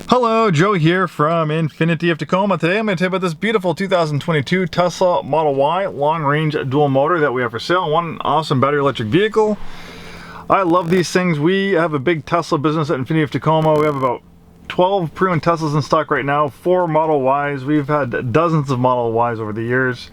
Hello, Joe here from Infiniti of Tacoma. Today I'm going to tell you about this beautiful 2022 Tesla Model Y long-range dual motor that we have for sale. One awesome battery electric vehicle. I love these things. We have a big Tesla business at Infiniti of Tacoma. We have about 12 pre-owned Teslas in stock right now, 4 Model Ys. We've had dozens of Model Ys over the years.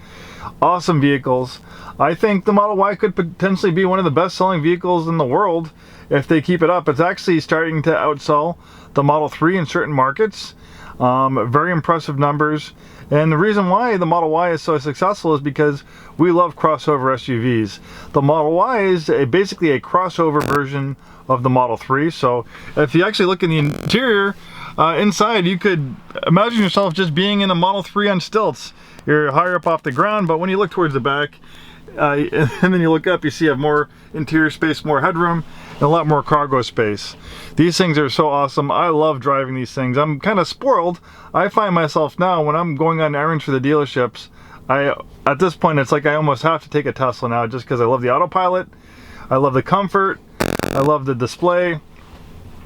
Awesome vehicles. I think the Model Y could potentially be one of the best-selling vehicles in the world if they keep it up. It's actually starting to outsell the Model 3 in certain markets. Very impressive numbers. And the reason why the Model Y is so successful is because we love crossover SUVs. The Model Y is basically a crossover version of the Model 3. So if you actually look in the interior, inside you could imagine yourself just being in a Model 3 on stilts. You're higher up off the ground, but when you look towards the back, and then you look up, you see you have more interior space, more headroom, and a lot more cargo space. These things are so awesome. I love driving these things. I'm kind of spoiled. I find myself now when I'm going on errands for the dealerships, at this point it's like I almost have to take a Tesla now just because I love the Autopilot. I love the comfort. I love the display.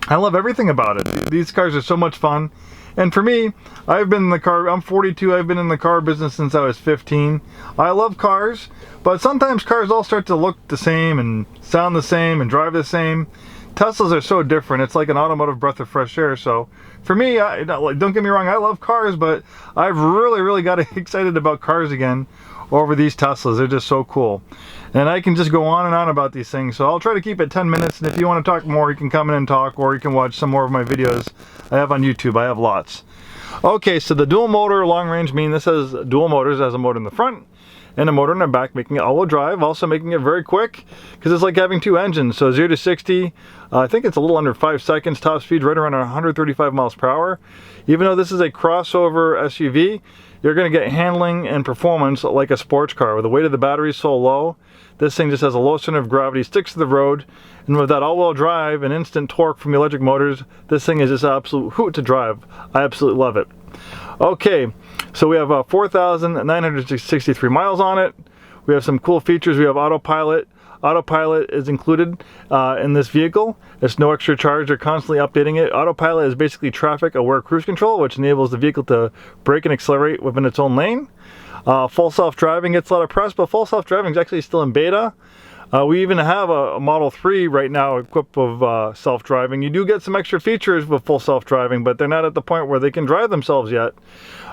I love everything about it. These cars are so much fun. And for me, I've been in the car, I'm 42, I've been in the car business since I was 15. I love cars, but sometimes cars all start to look the same and sound the same and drive the same. Teslas are so different. It's like an automotive breath of fresh air. So for me, don't get me wrong, I love cars, but I've really got excited about cars again over these Teslas. They're just so cool. And I can just go on and on about these things. So I'll try to keep it 10 minutes. And if you want to talk more, you can come in and talk, or you can watch some more of my videos I have on YouTube. I have lots. Okay, so the dual motor long range mean this has dual motors. It has a motor in the front and a motor in the back, making it all-wheel drive, also making it very quick because it's like having two engines. So 0 to 60, I think it's a little under 5 seconds, top speed right around 135 miles per hour. Even though this is a crossover SUV, you're going to get handling and performance like a sports car. With the weight of the battery so low, this thing just has a low center of gravity, sticks to the road, and with that all-wheel drive and instant torque from the electric motors, this thing is just an absolute hoot to drive. I absolutely love it. Okay, so we have 4,963 miles on it. We have some cool features. We have Autopilot. Autopilot is included in this vehicle. It's no extra charge. They're constantly updating it. Autopilot is basically traffic-aware cruise control, which enables the vehicle to brake and accelerate within its own lane. Full self-driving gets a lot of press, but full self-driving is actually still in beta. We even have a Model 3 right now equipped with self-driving. You do get some extra features with full self-driving, but they're not at the point where they can drive themselves yet.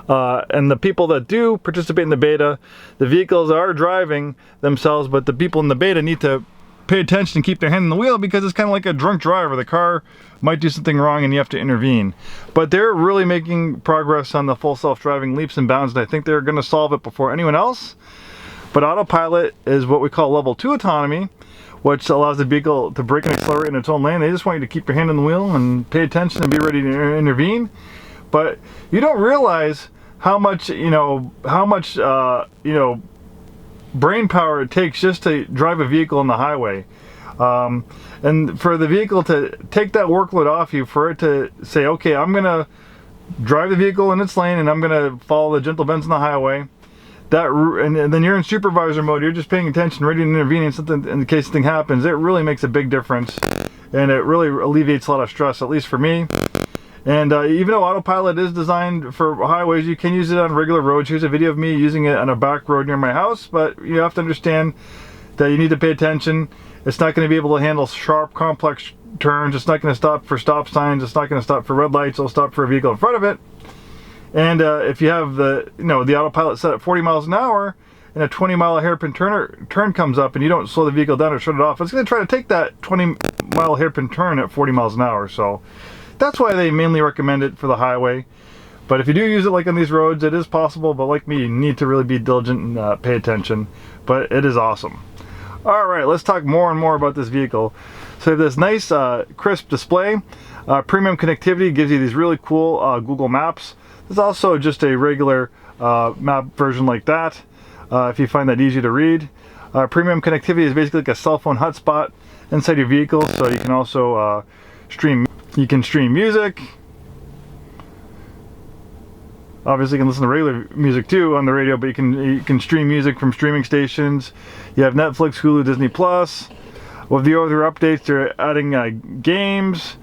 And the people that do participate in the beta, the vehicles are driving themselves, but the people in the beta need to pay attention and keep their hand on the wheel because it's kind of like a drunk driver. The car might do something wrong and you have to intervene. But they're really making progress on the full self-driving leaps and bounds, and I think they're going to solve it before anyone else. But Autopilot is what we call level 2 autonomy, which allows the vehicle to brake and accelerate in its own lane. They just want you to keep your hand on the wheel and pay attention and be ready to intervene. But you don't realize how much, brain power it takes just to drive a vehicle on the highway. And for the vehicle to take that workload off you, for it to say, okay, I'm going to drive the vehicle in its lane and I'm going to follow the gentle bends on the highway. And then you're in supervisor mode, you're just paying attention, ready to intervene in case something happens. It really makes a big difference, and it really alleviates a lot of stress, at least for me. And even though Autopilot is designed for highways, you can use it on regular roads. Here's a video of me using it on a back road near my house, but you have to understand that you need to pay attention. It's not going to be able to handle sharp, complex turns. It's not going to stop for stop signs. It's not going to stop for red lights. It'll stop for a vehicle in front of it. And if you have the Autopilot set at 40 miles an hour and a 20-mile hairpin turn comes up and you don't slow the vehicle down or shut it off, it's going to try to take that 20-mile hairpin turn at 40 miles an hour. So that's why they mainly recommend it for the highway. But if you do use it like on these roads, it is possible. But like me, you need to really be diligent and pay attention. But it is awesome. All right, let's talk more and more about this vehicle. So you have this nice crisp display. Premium connectivity gives you these really cool Google Maps. There's also just a regular map version like that, if you find that easy to read. Premium connectivity is basically like a cell phone hotspot inside your vehicle, so you can also stream music. Obviously you can listen to regular music too on the radio, but you can stream music from streaming stations. You have Netflix, Hulu, Disney Plus. With the other updates, they're adding games,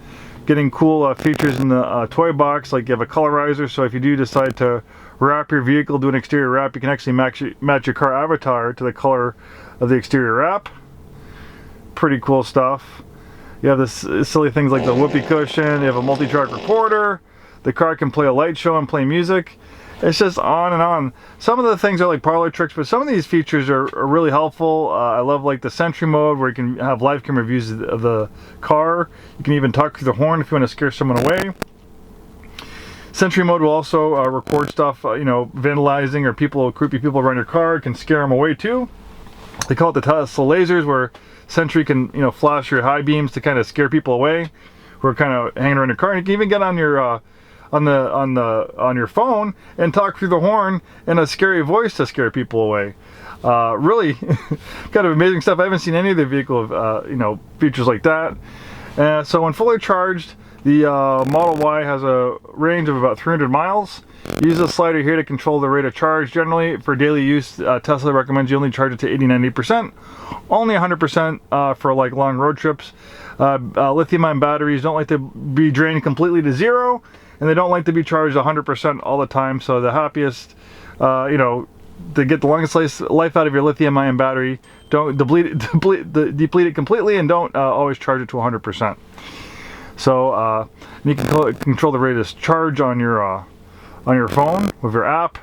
getting cool features in the toy box, like you have a colorizer, so if you do decide to wrap your vehicle, do an exterior wrap, you can actually match your car avatar to the color of the exterior wrap. Pretty cool stuff. You have this silly things like the whoopee cushion, you have a multi-track recorder, the car can play a light show and play music. It's just on and on. Some of the things are like parlor tricks, but some of these features are really helpful. I love like the Sentry mode where you can have live camera views of the car. You can even talk through the horn if you want to scare someone away. Sentry mode will also record stuff, you know, vandalizing or creepy people around your car. It can scare them away too. They call it the Tesla lasers, where Sentry can, you know, flash your high beams to kind of scare people away who are kind of hanging around your car. And you can even get on your on your phone and talk through the horn in a scary voice to scare people away. Really kind of amazing stuff. I haven't seen any of the vehicle you know, features like that. So when fully charged, the Model Y has a range of about 300 miles. Use the slider here to control the rate of charge. Generally, for daily use, Tesla recommends you only charge it to 80-90%. Only 100% for like long road trips. Lithium-ion batteries don't like to be drained completely to zero, and they don't like to be charged 100% all the time. So the happiest, you know, to get the longest life out of your lithium-ion battery, don't deplete it completely, and don't always charge it to 100%. So you can control the rate of charge on your phone with your app.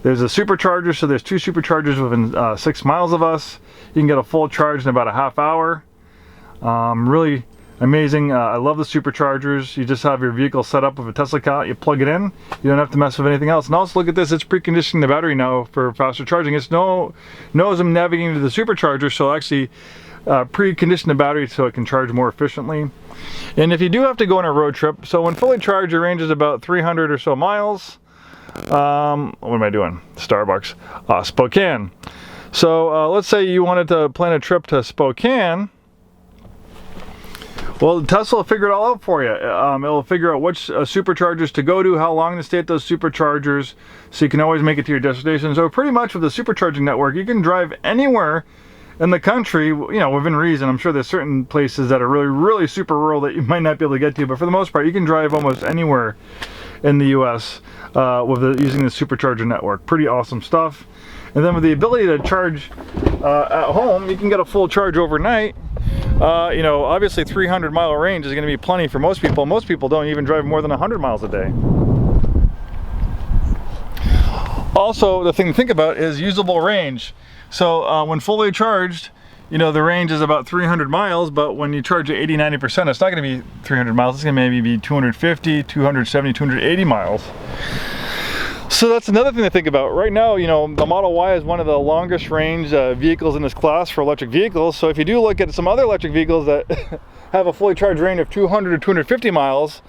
There's a supercharger, so there's 2 superchargers within 6 miles of us. You can get a full charge in about a half hour. Really amazing. I love the superchargers. You just have your vehicle set up with a Tesla account, you plug it in, you don't have to mess with anything else. And also look at this, it's preconditioning the battery now for faster charging. It's knows I'm navigating to the supercharger, so actually precondition the battery so it can charge more efficiently. And if you do have to go on a road trip, so when fully charged, your range is about 300 or so miles. What am I doing? Starbucks. Spokane. So let's say you wanted to plan a trip to Spokane. Well, Tesla will figure it all out for you. It'll figure out which superchargers to go to, how long to stay at those superchargers, so you can always make it to your destination. So pretty much with the supercharging network, you can drive anywhere in the country, you know, within reason. I'm sure there's certain places that are really, really super rural that you might not be able to get to, but for the most part, you can drive almost anywhere in the U.S. Using the supercharger network. Pretty awesome stuff. And then with the ability to charge at home, you can get a full charge overnight. You know, obviously 300-mile range is going to be plenty for most people. Most people don't even drive more than 100 miles a day. Also, the thing to think about is usable range. So when fully charged, you know, the range is about 300 miles, but when you charge it 80-90%, it's not going to be 300 miles. It's going to maybe be 250, 270, 280 miles. So that's another thing to think about. Right now, you know, the Model Y is one of the longest range vehicles in this class for electric vehicles. So if you do look at some other electric vehicles that have a fully charged range of 200 to 250 miles,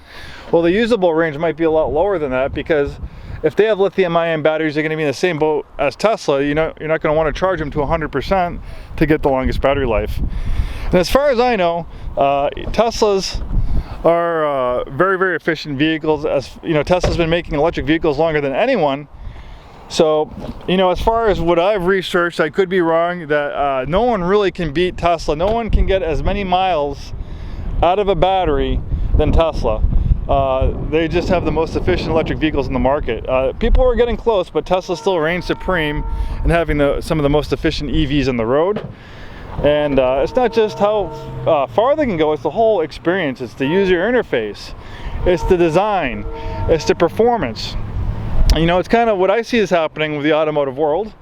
well, the usable range might be a lot lower than that, because if they have lithium-ion batteries, they're going to be in the same boat as Tesla. You know, you're not going to want to charge them to 100% to get the longest battery life. And as far as I know, Teslas are very, very efficient vehicles. As you know, Tesla's been making electric vehicles longer than anyone. So, you know, as far as what I've researched, I could be wrong, that no one really can beat Tesla. No one can get as many miles out of a battery than Tesla. They just have the most efficient electric vehicles in the market. People are getting close, but Tesla still reigns supreme in having some of the most efficient EVs on the road. And it's not just how far they can go, it's the whole experience. It's the user interface, it's the design, it's the performance. You know, it's kind of what I see is happening with the automotive world.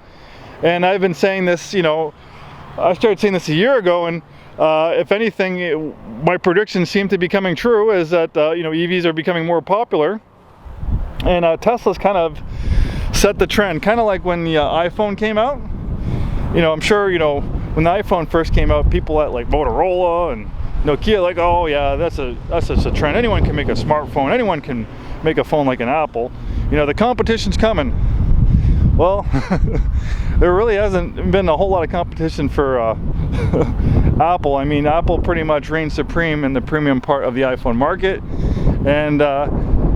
And I've been saying this, you know, I started saying this a year ago, and if anything, my predictions seem to be coming true, is that you know, EVs are becoming more popular, and Tesla's kind of set the trend, kind of like when the iPhone came out. You know, I'm sure, you know, when the iPhone first came out, people at like Motorola and Nokia, like, oh yeah, that's just a trend. Anyone can make a smartphone. Anyone can make a phone like an Apple. You know, the competition's coming. Well, there really hasn't been a whole lot of competition for Apple. I mean, Apple pretty much reigns supreme in the premium part of the iPhone market, and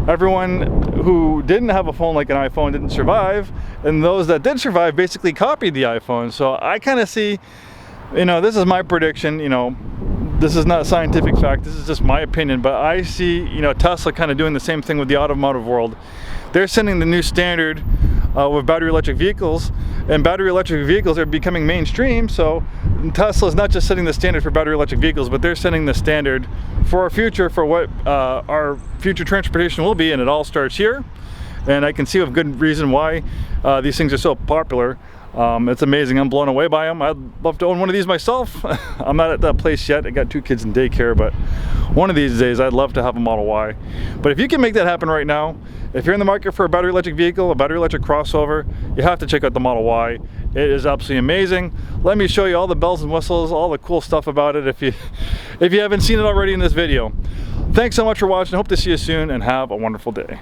everyone who didn't have a phone like an iPhone didn't survive, and those that did survive basically copied the iPhone. So I kind of see, you know, this is my prediction, you know, this is not scientific fact, this is just my opinion, but I see, you know, Tesla kind of doing the same thing with the automotive world. They're setting the new standard with battery electric vehicles, and battery electric vehicles are becoming mainstream. So Tesla is not just setting the standard for battery electric vehicles, but they're setting the standard for our future, for what our future transportation will be, and it all starts here. And I can see with good reason why these things are so popular. It's amazing. I'm blown away by them. I'd love to own one of these myself. I'm not at that place yet. I got 2 kids in daycare, but one of these days I'd love to have a Model Y. But if you can make that happen right now, if you're in the market for a battery electric vehicle, a battery electric crossover, you have to check out the Model Y. It is absolutely amazing. Let me show you all the bells and whistles, all the cool stuff about it if you haven't seen it already in this video. Thanks so much for watching. I hope to see you soon, and have a wonderful day.